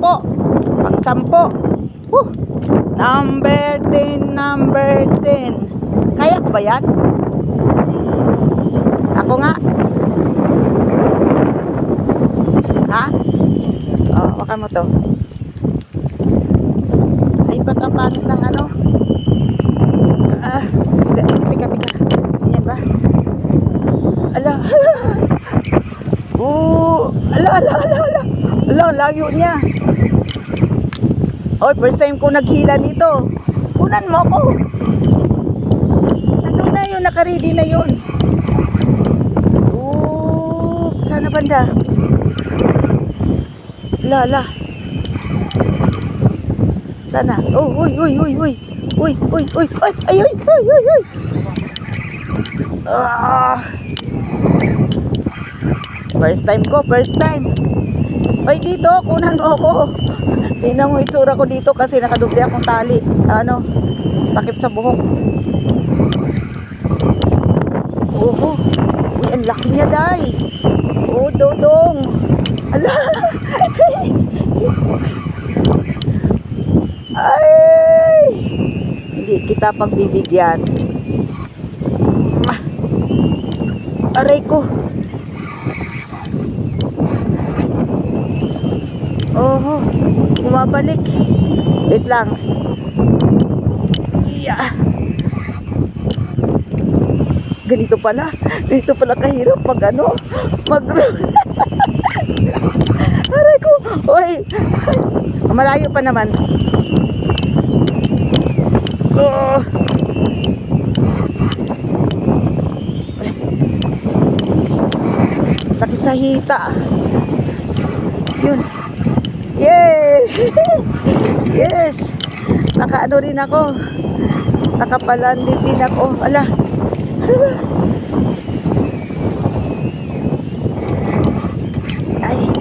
Pang-sampo. Pang-sampo. Number 10, number 10. Kaya ko ba yan? Ako nga. Ha? Oh, wakan mo to. Ay, ba't ang pangit ng ano? Tika. Ganyan ba? Ala. Ala, layo niya. Oy, first time ko naghila nito. Kunan mo ko. Nandun na yun, nakaready na yun. Sana banda? Ala. Sana. Uy. Ay. First time. Ay, dito, kunan mo ako. Tingnan mo itsura ko dito kasi nakadubli akong tali. Takip sa buhok. Uy, ang laki niya, day. Dodong. Ala. Ay. Hindi kita pagbibigyan. Aray ko. Bumabalik. Wait lang. Yeah. Ganito pala kahirap Aray ko. Oy. Malayo pa naman. Sakit sa hita. Yun. Yay! Yes! Nakaano rin ako. Nakapalandit din ako. Ala. Ay.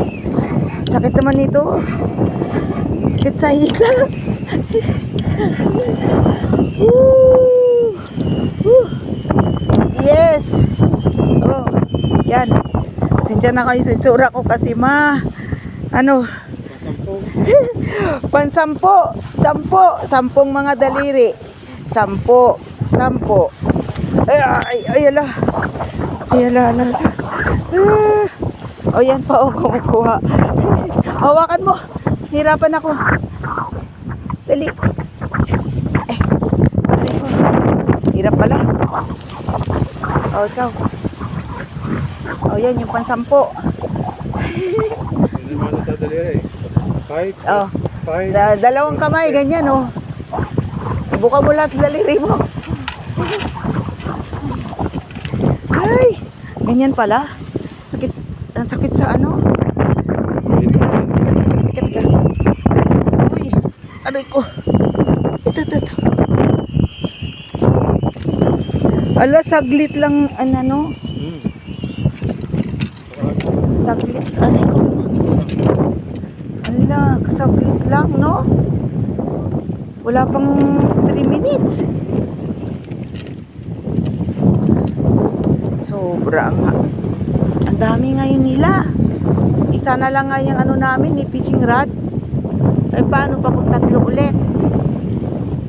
Sakit naman ito. Sakit sa hita. Yes! Yan. Pasensya na kayo sa itsura ko kasi Pansampo. Sampung mga daliri. Sampo. Ay, ala. Yan pa, kumukuha. Hawakan mo. Hirapan ako. Dali. Hirap pala. Ikaw. Yan yung pansampo. Sa daliri. 5 Dalawang kamay, ganyan, Ibuka mo lahat daliri mo. Ay, ganyan pala. Sakit sa ano. Tika. Uy, aray ko. Ito. Ala, saglit lang, saglit, aray ko. Ala, saglit lang, no? Wala pang 3 minutes. Sobra nga. Ang dami ngayon nila. Isa na lang nga yung namin, ni fishing rod. Ay, paano pa kung 3 ulit?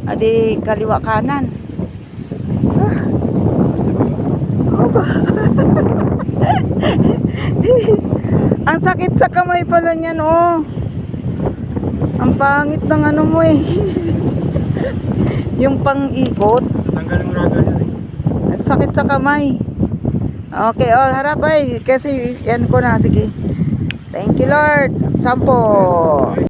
Adi, kaliwa kanan. Ang sakit sa kamay pala niyan, Ang pangit ng mo yung pang-ikot. Tanggalin mo ragol yan Ang sakit sa kamay. Okay, harap kasi yan ko na. Sige. Thank you, Lord. 10.